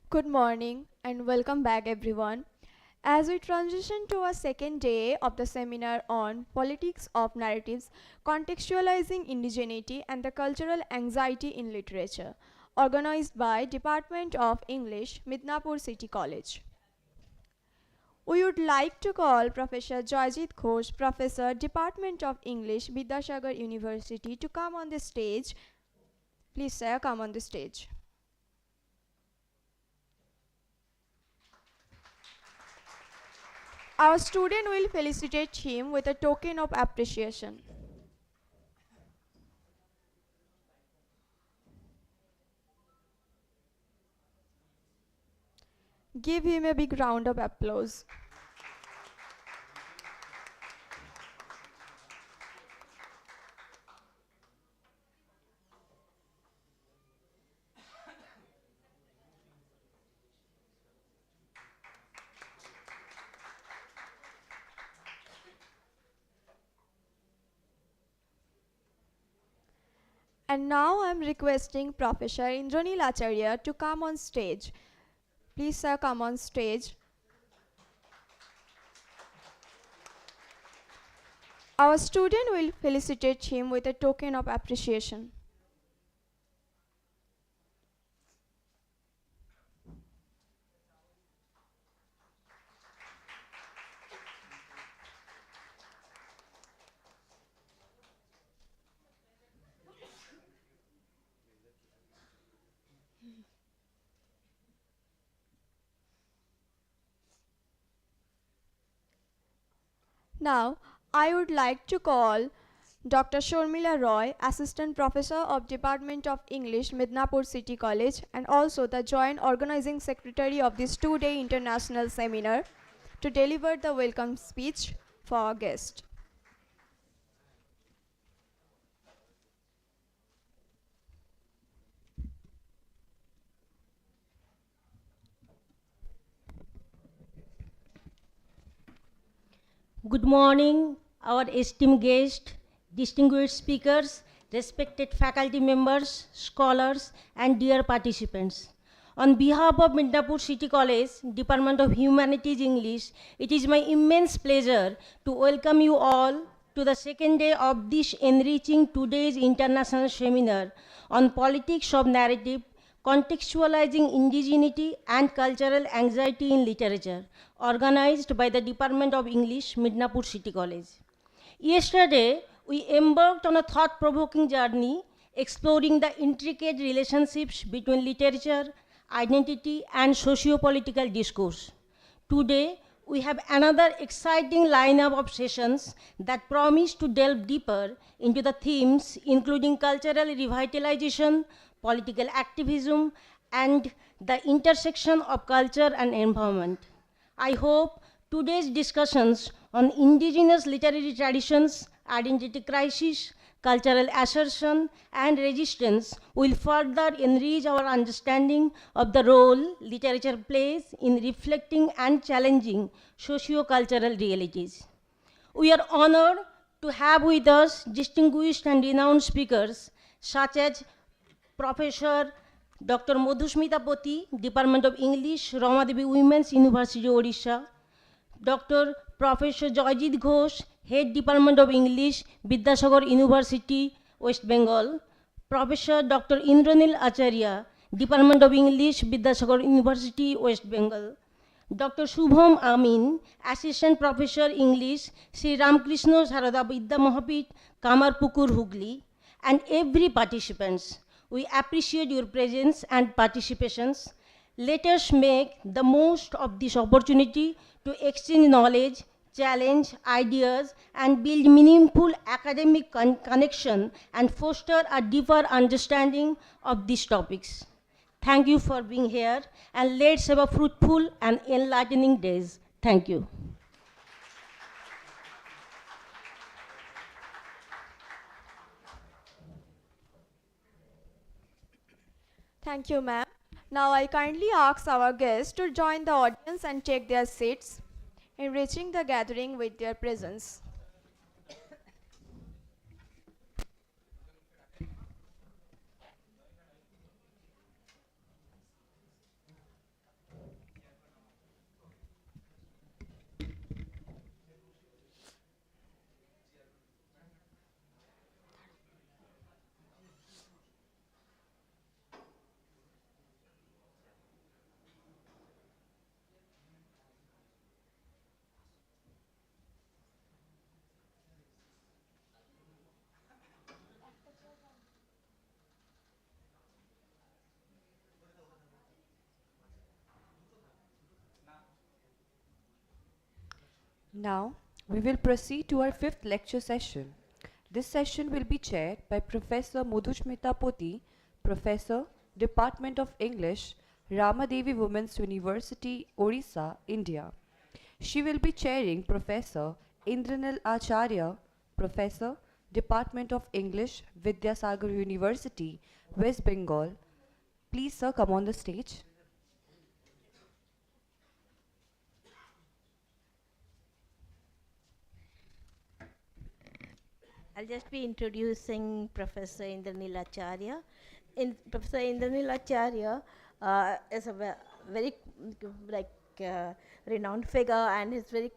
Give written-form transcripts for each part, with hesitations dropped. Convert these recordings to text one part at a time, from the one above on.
Good morning and welcome back, everyone. As we transition to our second day of the seminar on politics of narratives, contextualizing indigeneity and the cultural anxiety in literature, organized by Department of English, Midnapur City College. We would like to call Professor Joyjit Ghosh, Professor, Department of English, Vidyasagar University, to come on the stage. Please, sir, come on the stage. Our student will felicitate him with a token of appreciation. Give him a big round of applause. And now I am requesting Professor Indranil Acharya to come on stage. Please, sir, come on stage. Our student will felicitate him with a token of appreciation. Now, I would like to call Dr. Shormila Roy, Assistant Professor of Department of English, Midnapur City College, and also the Joint Organizing Secretary of this two-day international seminar, to deliver the welcome speech for our guest. Good morning, our esteemed guests, distinguished speakers, respected faculty members, scholars, and dear participants. On behalf of Midnapur City College, Department of Humanities English, it is my immense pleasure to welcome you all to the second day of this enriching today's international seminar on politics of narrative, contextualizing indigeneity and cultural anxiety in literature, organized by the Department of English, Midnapur City College. Yesterday, we embarked on a thought-provoking journey exploring the intricate relationships between literature, identity, and socio-political discourse. Today, we have another exciting lineup of sessions that promise to delve deeper into the themes including cultural revitalization, political activism, and the intersection of culture and environment. I hope today's discussions on indigenous literary traditions, identity crisis, cultural assertion, and resistance will further enrich our understanding of the role literature plays in reflecting and challenging socio-cultural realities. We are honored to have with us distinguished and renowned speakers such as Professor Dr. Madhusmita Poti, Department of English, Ramadevi Women's University, Odisha; Dr. Professor Joyjit Ghosh, Head Department of English, Vidyasagar University, West Bengal; Professor Dr. Indranil Acharya, Department of English, Vidyasagar University, West Bengal; Dr. Shubham Amin, Assistant Professor English, Sri Ramakrishna Sarada Vidya Mahapit, Kamarpukur, Hugli; and every participants. We appreciate your presence and participations. Let us make the most of this opportunity to exchange knowledge, challenge ideas, and build meaningful academic connection and foster a deeper understanding of these topics. Thank you for being here, and let's have a fruitful and enlightening days. Thank you. Thank you, ma'am. Now I kindly ask our guests to join the audience and take their seats, enriching the gathering with their presence. Now, we will proceed to our fifth lecture session. This session will be chaired by Professor Mudhushmita Poti, Professor, Department of English, Ramadevi Women's University, Orissa, India. She will be chairing Professor Indranil Acharya, Professor, Department of English, Vidyasagar University, West Bengal. Please, sir, come on the stage. I'll just be introducing Professor Indranil Acharya. Professor Indranil Acharya is a very like renowned figure, and is very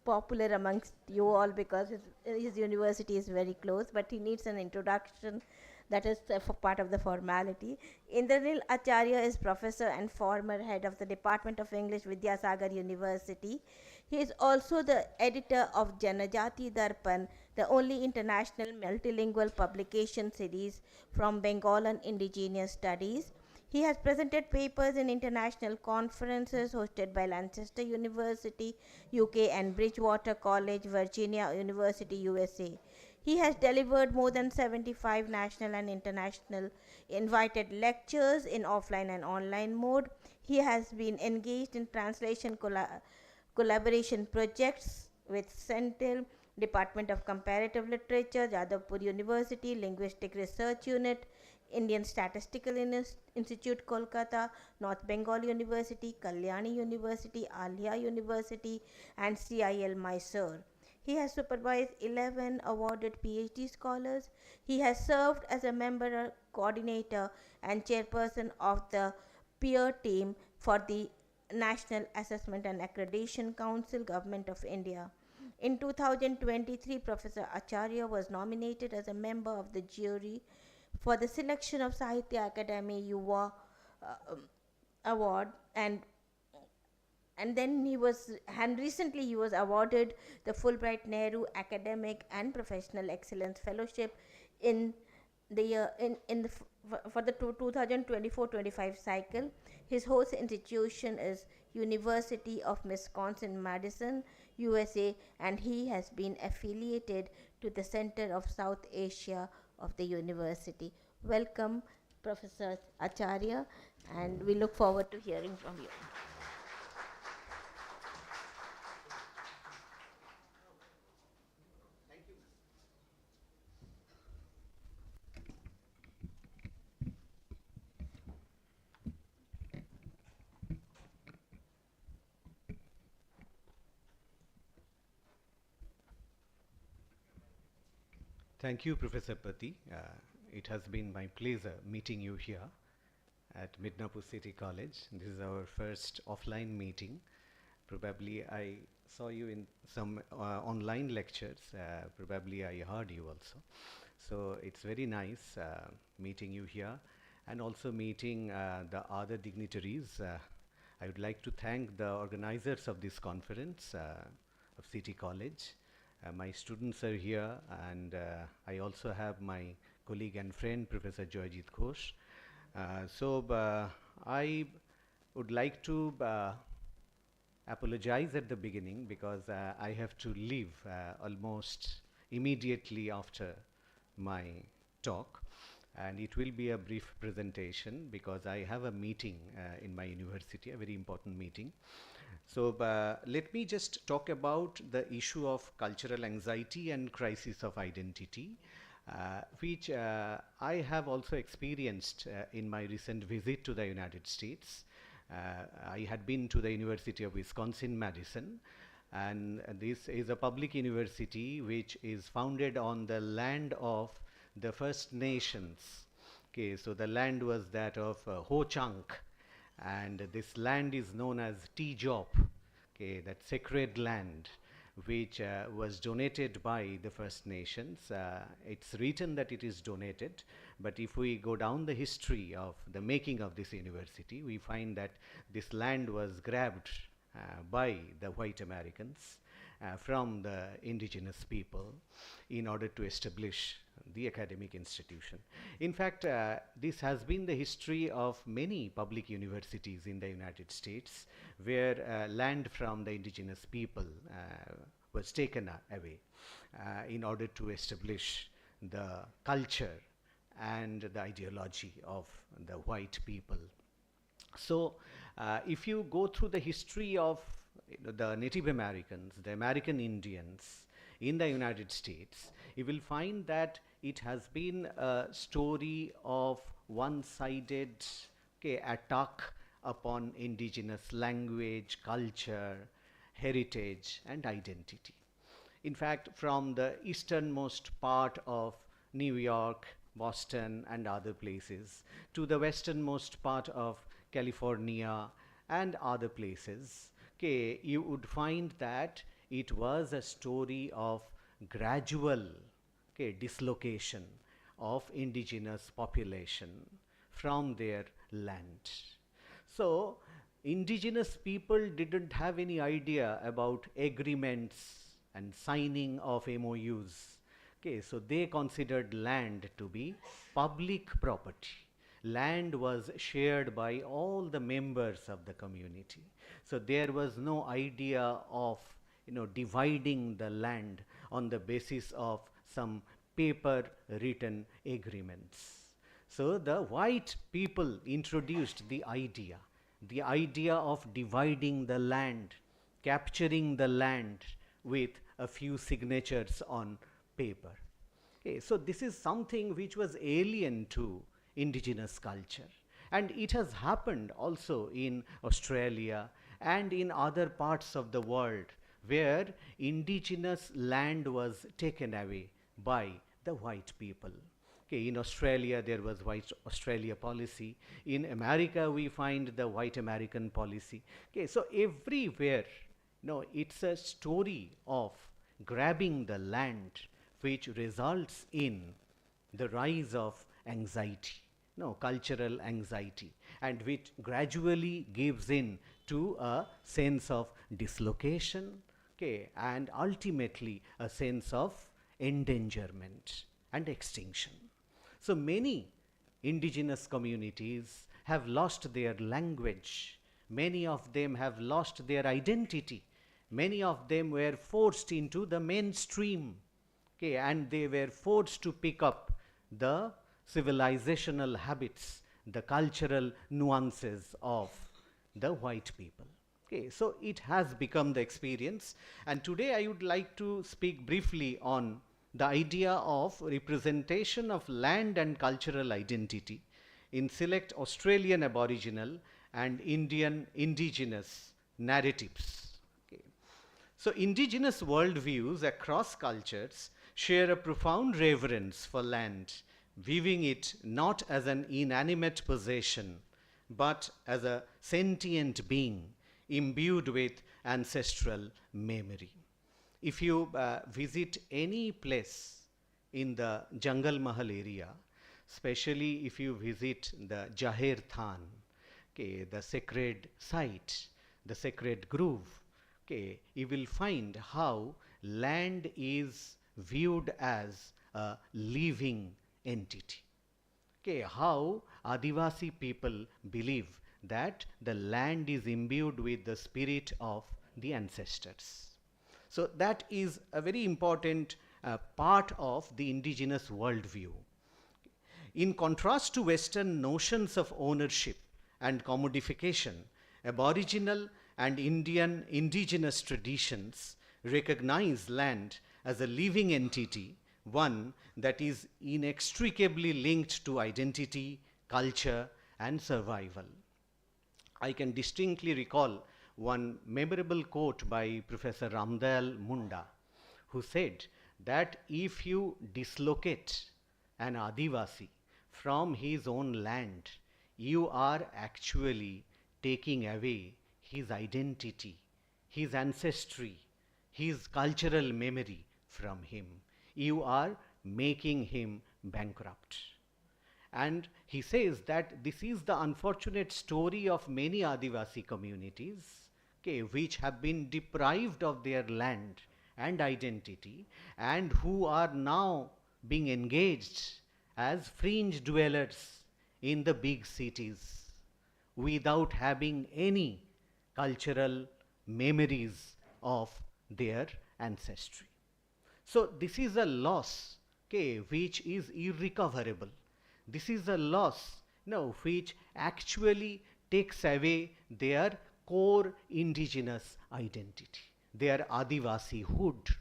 popular amongst you all because his university is very close, but he needs an introduction. That is for part of the formality. Indranil Acharya is professor and former head of the Department of English, Vidyasagar University. He is also the editor of Janajati Darpan, the only international multilingual publication series from Bengal and indigenous studies. He has presented papers in international conferences hosted by Lancaster University, UK, and Bridgewater College, Virginia University, USA. He has delivered more than 75 national and international invited lectures in offline and online mode. He has been engaged in translation collaboration projects with Centil, Department of Comparative Literature, Jadavpur University, Linguistic Research Unit, Indian Statistical Institute, Kolkata, North Bengal University, Kalyani University, Alia University, and CIL Mysore. He has supervised 11 awarded PhD scholars. He has served as a member, coordinator, and chairperson of the peer team for the National Assessment and Accreditation Council, Government of India. In 2023, Professor Acharya was nominated as a member of the jury for the selection of Sahitya Akademi Yuva Award, and then recently he was awarded the Fulbright Nehru Academic and Professional Excellence Fellowship in the year for the 2024-25 cycle. His host institution is University of Wisconsin-Madison, USA, and he has been affiliated to the Center of South Asia of the university. Welcome, Professor Acharya, and we look forward to hearing from you. Thank you, Professor Pati. It has been my pleasure meeting you here at Midnapur City College. This is our first offline meeting. Probably I saw you in some online lectures. Probably I heard you also. So it's very nice meeting you here and also meeting the other dignitaries. I would like to thank the organizers of this conference of City College. My students are here, and I also have my colleague and friend, Professor Joyjit Ghosh. I would like to apologize at the beginning because I have to leave almost immediately after my talk, and it will be a brief presentation because I have a meeting in my university, a very important meeting. So let me just talk about the issue of cultural anxiety and crisis of identity, which I have also experienced in my recent visit to the United States. I had been to the University of Wisconsin-Madison, and this is a public university which is founded on the land of the First Nations. Okay, so the land was that of Ho-Chunk, and this land is known as T-Jop, okay, that sacred land, which was donated by the First Nations. It's written that it is donated, but if we go down the history of the making of this university, we find that this land was grabbed by the white Americans from the indigenous people in order to establish the academic institution. In fact, this has been the history of many public universities in the United States where land from the indigenous people was taken away in order to establish the culture and the ideology of the white people. So, if you go through the history of the Native Americans, the American Indians in the United States, you will find that it has been a story of one-sided attack upon indigenous language, culture, heritage, and identity. In fact, from the easternmost part of New York, Boston, and other places to the westernmost part of California and other places, you would find that it was a story of gradual dislocation of indigenous population from their land. So, indigenous people didn't have any idea about agreements and signing of MOUs. So they considered land to be public property. Land was shared by all the members of the community. So there was no idea of dividing the land on the basis of some paper written agreements. So the white people introduced the idea of dividing the land, capturing the land with a few signatures on paper. So this is something which was alien to indigenous culture, and it has happened also in Australia and in other parts of the world where indigenous land was taken away by the white people. In Australia, there was White Australia policy. In America, we find the White American policy. So everywhere, it's a story of grabbing the land, which results in the rise of anxiety, cultural anxiety, and which gradually gives in to a sense of dislocation, and ultimately a sense of endangerment and extinction. So many indigenous communities have lost their language. Many of them have lost their identity. Many of them were forced into the mainstream, and they were forced to pick up the civilizational habits, the cultural nuances of the white people. So it has become the experience, and today I would like to speak briefly on the idea of representation of land and cultural identity in select Australian Aboriginal and Indian indigenous narratives. So indigenous worldviews across cultures share a profound reverence for land, viewing it not as an inanimate possession, but as a sentient being imbued with ancestral memory. If you visit any place in the Jungle Mahal area, especially if you visit the Jaher Than, the sacred site, the sacred grove, you will find how land is viewed as a living entity. How Adivasi people believe that the land is imbued with the spirit of the ancestors. So that is a very important part of the indigenous worldview. In contrast to Western notions of ownership and commodification, Aboriginal and Indian indigenous traditions recognize land as a living entity, one that is inextricably linked to identity, culture, and survival. I can distinctly recall one memorable quote by Professor Ramdayal Munda, who said that if you dislocate an Adivasi from his own land, you are actually taking away his identity, his ancestry, his cultural memory from him. You are making him bankrupt. And he says that this is the unfortunate story of many Adivasi communities, which have been deprived of their land and identity, and who are now being engaged as fringe dwellers in the big cities without having any cultural memories of their ancestry. So this is a loss, okay, which is irrecoverable. This is a loss, which actually takes away their core indigenous identity, their Adivasihood.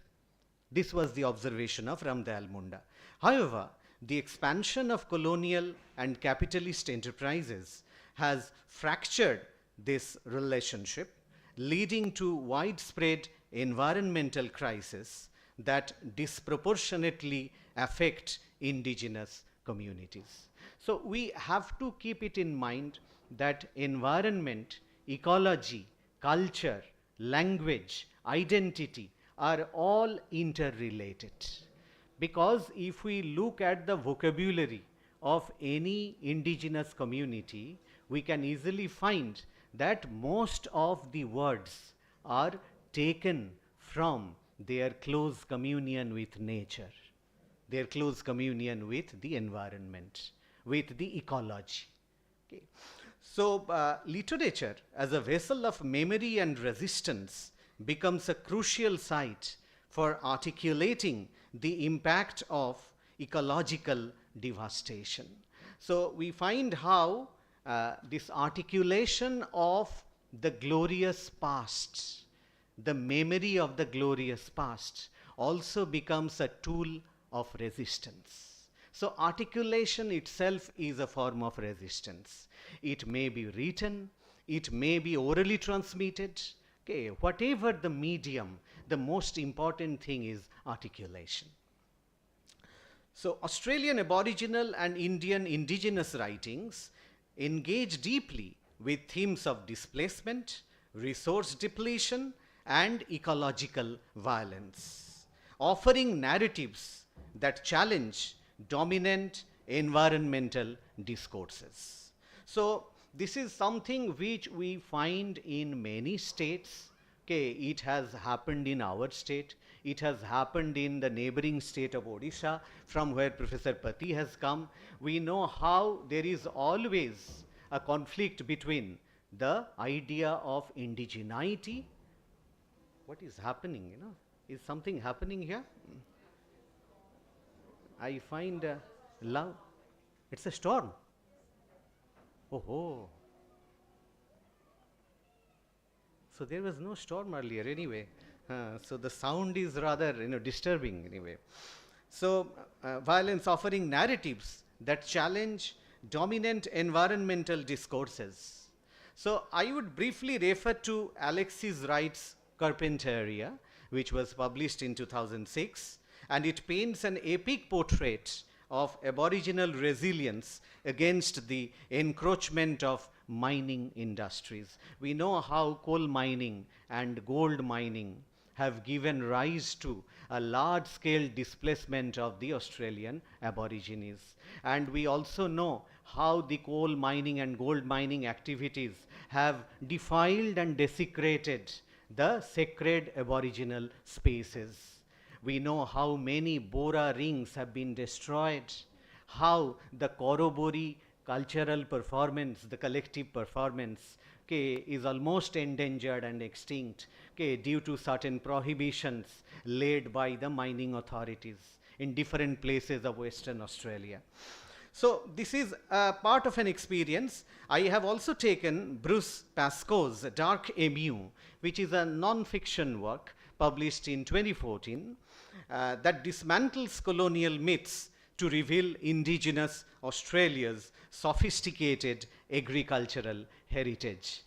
This was the observation of Ramdayal Munda. However, the expansion of colonial and capitalist enterprises has fractured this relationship, leading to widespread environmental crises that disproportionately affect indigenous communities. So we have to keep it in mind that environment, ecology, culture, language, identity are all interrelated. Because if we look at the vocabulary of any indigenous community, we can easily find that most of the words are taken from their close communion with nature, their close communion with the environment, with the ecology. Okay. So literature as a vessel of memory and resistance becomes a crucial site for articulating the impact of ecological devastation. So we find how this articulation of the glorious past, the memory of the glorious past, also becomes a tool of resistance. So articulation itself is a form of resistance. It may be written, it may be orally transmitted. Okay, whatever the medium, the most important thing is articulation. So Australian Aboriginal and Indian indigenous writings engage deeply with themes of displacement, resource depletion, and ecological violence, offering narratives that challenge dominant environmental discourses. So this is something which we find in many states. Okay, it has happened in our state. It has happened in the neighboring state of Odisha, from where Professor Pati has come. We know how there is always a conflict between the idea of indigeneity. What is happening, Is something happening here? I find loud. It's a storm. Oh. So there was no storm earlier anyway. So the sound is rather disturbing anyway. So violence offering narratives that challenge dominant environmental discourses. So I would briefly refer to Alexis Wright's Carpentaria, which was published in 2006, and it paints an epic portrait of Aboriginal resilience against the encroachment of mining industries. We know how coal mining and gold mining have given rise to a large-scale displacement of the Australian Aborigines. And we also know how the coal mining and gold mining activities have defiled and desecrated the sacred Aboriginal spaces. We know how many Bora rings have been destroyed, how the Korobori cultural performance, the collective performance, is almost endangered and extinct, due to certain prohibitions laid by the mining authorities in different places of Western Australia. So this is a part of an experience. I have also taken Bruce Pascoe's Dark Emu, which is a non-fiction work published in 2014 that dismantles colonial myths to reveal indigenous Australia's sophisticated agricultural heritage.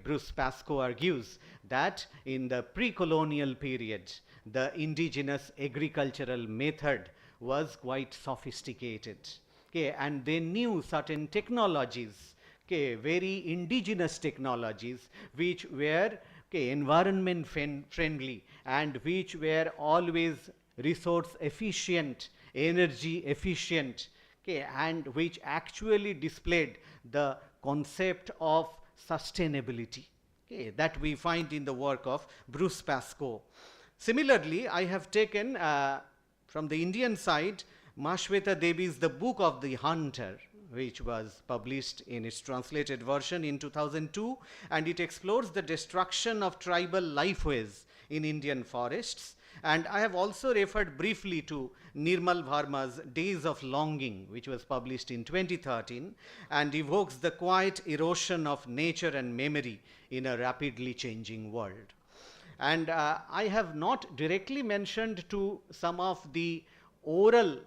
Bruce Pascoe argues that in the pre-colonial period, the indigenous agricultural method was quite sophisticated. And they knew certain technologies, very indigenous technologies, which were environment friendly and which were always resource efficient, energy efficient, and which actually displayed the concept of sustainability that we find in the work of Bruce Pascoe. Similarly, I have taken from the Indian side Mahashweta Devi's The Book of the Hunter, which was published in its translated version in 2002, and it explores the destruction of tribal lifeways in Indian forests And I have also referred briefly to Nirmal Varma's Days of Longing, which was published in 2013 and evokes the quiet erosion of nature and memory in a rapidly changing world. And I have not directly mentioned to some of the oral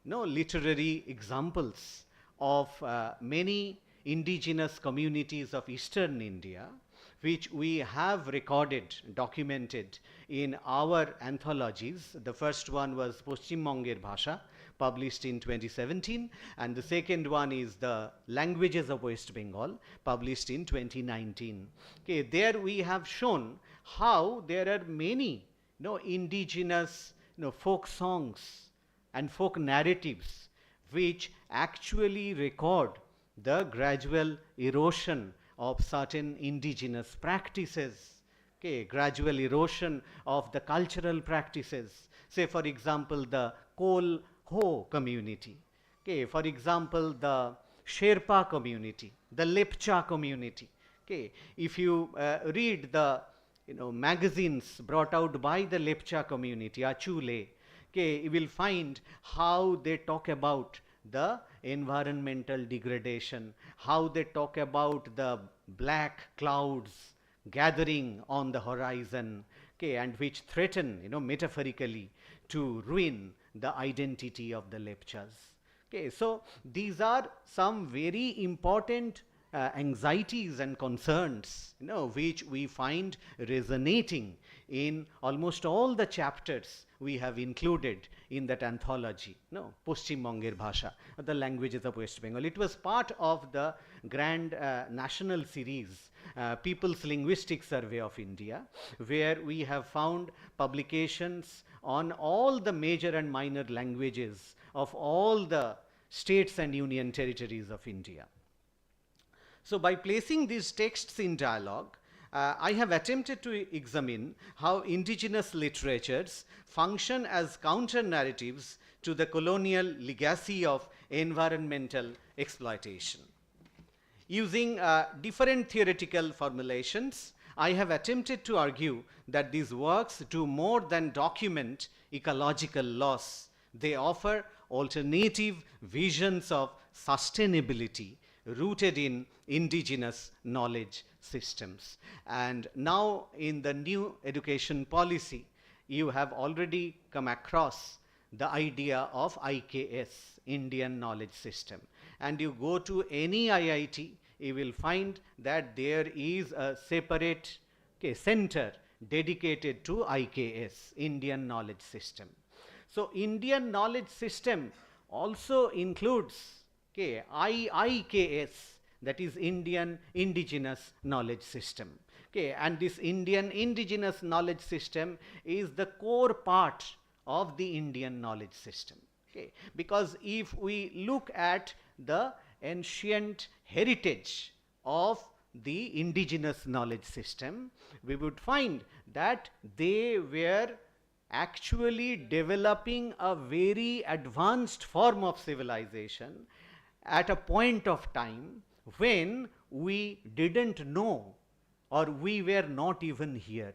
literary examples of many indigenous communities of eastern India, which we have recorded, documented in our anthologies. The first one was Paschim Bangher Bhasha, published in 2017, and the second one is the Languages of West Bengal, published in 2019. Okay, there we have shown how there are many indigenous folk songs and folk narratives which actually record the gradual erosion of certain indigenous practices, okay, gradual erosion of the cultural practices. Say, for example, the Kol Ho community, okay, for example, the Sherpa community, the Lepcha community. Okay, if you read the magazines brought out by the Lepcha community, Achule, okay, you will find how they talk about the environmental degradation, how they talk about the black clouds gathering on the horizon, okay, and which threaten, metaphorically to ruin the identity of the Lepchas. Okay, so these are some very important anxieties and concerns, which we find resonating in almost all the chapters we have included in that anthology, Paschim Bangher Bhasha, the Languages of West Bengal. It was part of the grand national series, People's Linguistic Survey of India, where we have found publications on all the major and minor languages of all the states and union territories of India. So by placing these texts in dialogue, I have attempted to examine how indigenous literatures function as counter-narratives to the colonial legacy of environmental exploitation. Using different theoretical formulations, I have attempted to argue that these works do more than document ecological loss. They offer alternative visions of sustainability rooted in indigenous knowledge systems. And now in the new education policy, you have already come across the idea of IKS, Indian Knowledge System. And you go to any IIT, you will find that there is a separate center dedicated to IKS, Indian Knowledge System. So Indian Knowledge System also includes IIKS, that is Indian Indigenous Knowledge System. Okay, and this Indian Indigenous Knowledge System is the core part of the Indian knowledge system. Okay, because if we look at the ancient heritage of the indigenous knowledge system, we would find that they were actually developing a very advanced form of civilization at a point of time when we didn't know or we were not even here.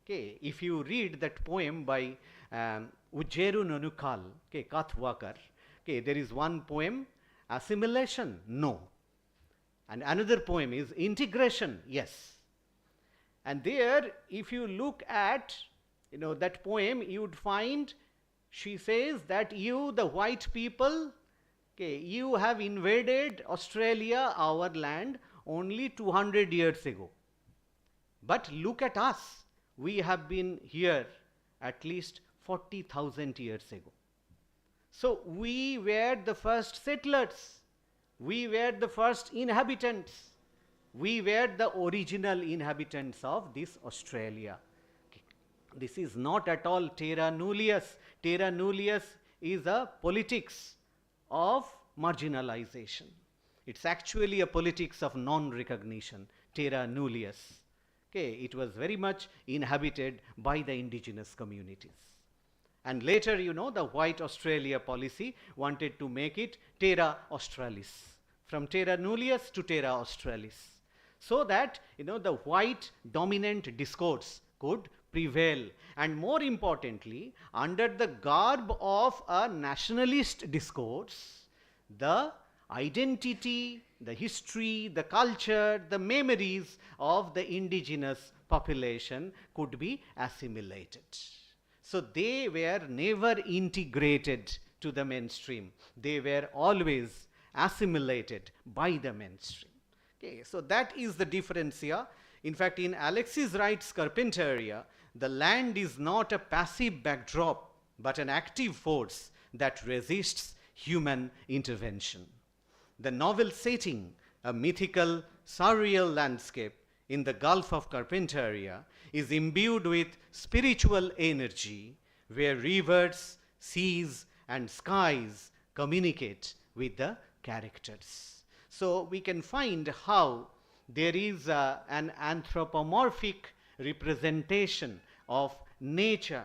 Okay, if you read that poem by Ujjeru Nanukal, Kathwakar, there is one poem, assimilation, no. And another poem is integration, yes. And there, if you look at that poem, you would find she says that you, the white people, you have invaded Australia, our land, only 200 years ago. But look at us. We have been here at least 40,000 years ago. So we were the first settlers. We were the first inhabitants. We were the original inhabitants of this Australia. This is not at all terra nullius. Terra nullius is a politics of marginalization. It's actually a politics of non-recognition, terra nullius. It was very much inhabited by the indigenous communities. And later, the white Australia policy wanted to make it terra australis, from terra nullius to terra australis, so that the white dominant discourse could prevail, and more importantly, under the garb of a nationalist discourse, the identity, the history, the culture, the memories of the indigenous population could be assimilated. So they were never integrated to the mainstream. They were always assimilated by the mainstream. Okay, so that is the difference here. In fact, in Alexis Wright's Carpentaria, the land is not a passive backdrop, but an active force that resists human intervention. The novel setting, a mythical, surreal landscape in the Gulf of Carpentaria, is imbued with spiritual energy where rivers, seas, and skies communicate with the characters. So we can find how there is an anthropomorphic representation of nature,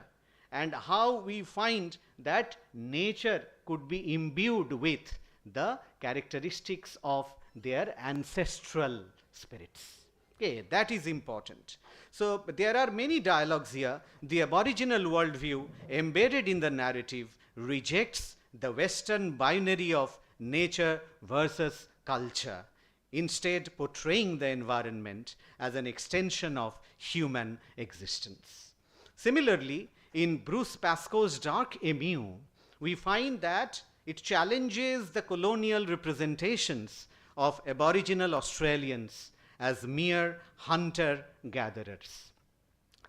and how we find that nature could be imbued with the characteristics of their ancestral spirits. Okay, that is important. So there are many dialogues here. The Aboriginal worldview embedded in the narrative rejects the Western binary of nature versus culture, instead portraying the environment as an extension of human existence. Similarly, in Bruce Pascoe's Dark Emu, we find that it challenges the colonial representations of Aboriginal Australians as mere hunter-gatherers.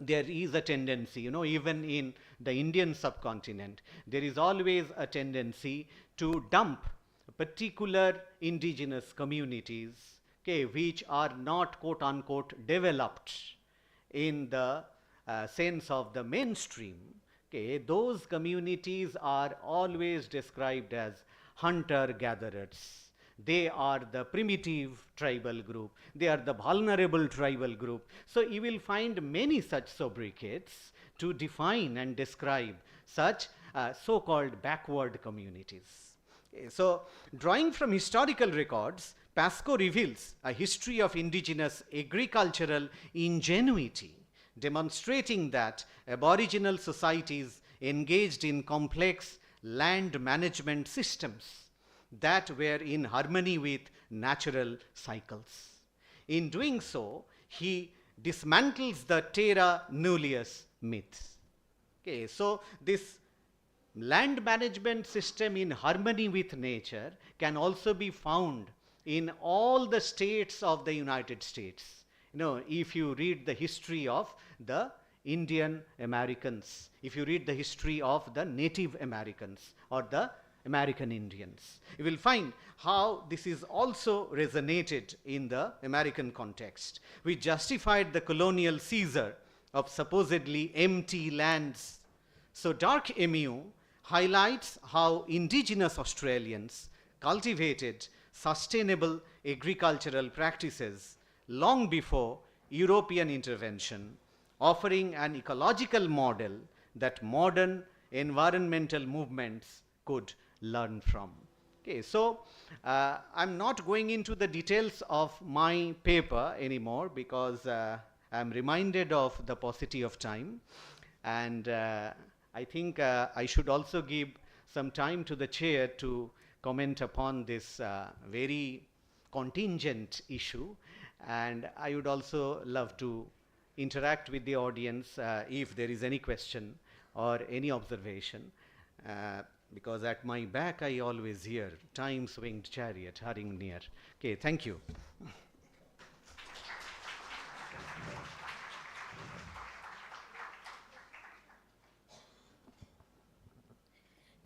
There is a tendency, even in the Indian subcontinent, there is always a tendency to dump particular indigenous communities, okay, which are not quote unquote developed in the sense of the mainstream. Okay, those communities are always described as hunter-gatherers. They are the primitive tribal group. They are the vulnerable tribal group. So you will find many such sobriquets to define and describe such so-called backward communities. Okay, so drawing from historical records, Pascoe reveals a history of indigenous agricultural ingenuity, demonstrating that Aboriginal societies engaged in complex land management systems that were in harmony with natural cycles. In doing so, he dismantles the terra nullius myth. Okay, so this land management system in harmony with nature can also be found in all the states of the United States. If you read the history of the Indian Americans, if you read the history of the Native Americans or the American Indians, you will find how this is also resonated in the American context. We justified the colonial seizure of supposedly empty lands. So Dark Emu highlights how indigenous Australians cultivated sustainable agricultural practices long before European intervention, offering an ecological model that modern environmental movements could learn from. Okay, so I'm not going into the details of my paper anymore because I'm reminded of the paucity of time, and I think I should also give some time to the chair to comment upon this very contingent issue, and I would also love to interact with the audience if there is any question or any observation, because at my back I always hear time's winged chariot hurrying near. Okay, thank you.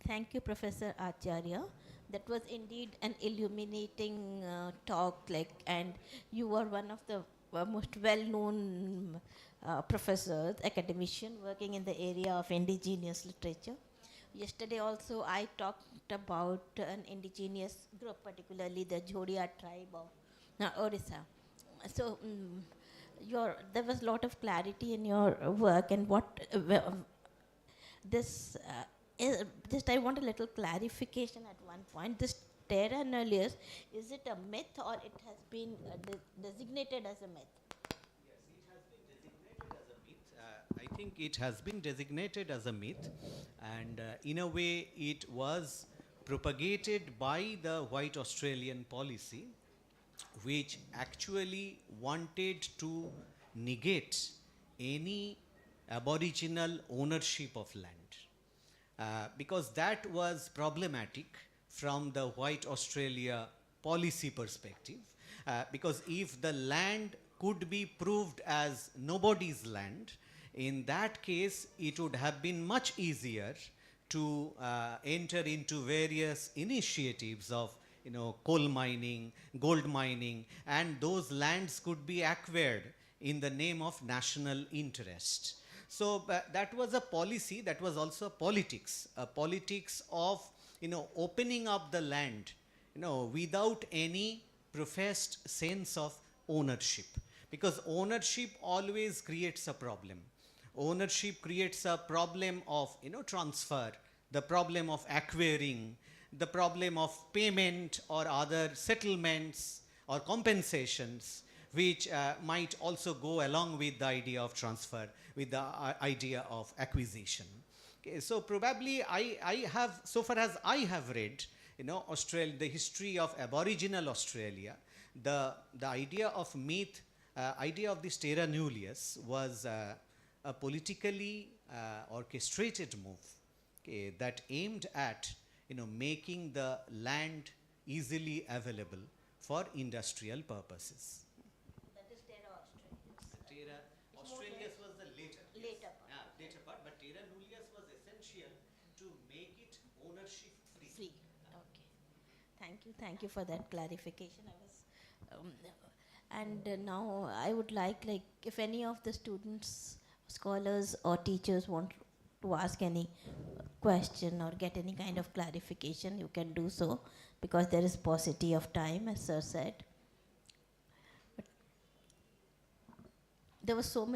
Thank you, Professor Acharya. That was indeed an illuminating talk, and you were one of the most well-known professors, academician working in the area of indigenous literature. Yesterday also I talked about an indigenous group, particularly the Jodia tribe of Orissa. So there was a lot of clarity in your work, and what this just I want a little clarification at one point. This terra nullius, is it a myth or it has been designated as a myth? Yes, it has been designated as a myth. I think it has been designated as a myth, and in a way it was propagated by the white Australian policy, which actually wanted to negate any aboriginal ownership of land. Because that was problematic from the white Australia policy perspective. Because if the land could be proved as nobody's land, in that case it would have been much easier to enter into various initiatives of coal mining, gold mining, and those lands could be acquired in the name of national interest. So that was a policy, that was also a politics of opening up the land without any professed sense of ownership, because ownership always creates a problem. Ownership creates a problem of transfer, the problem of acquiring, the problem of payment or other settlements or compensations, which might also go along with the idea of transfer, with the idea of acquisition. Okay, so probably I have, so far as I have read, Australia, the history of Aboriginal Australia, the idea of myth, idea of this terra nullius was a politically orchestrated move, okay, that aimed at making the land easily available for industrial purposes. That is Terra Australis. Terra Australis was the later. Later part. Yeah, later part, but terra nullius was essential to make it ownership free. Free. Okay. Thank you for that clarification. I was, and now I would like if any of the students, scholars, or teachers want to ask any question or get any kind of clarification, you can do so, because there is paucity of time, as sir said. But there was so much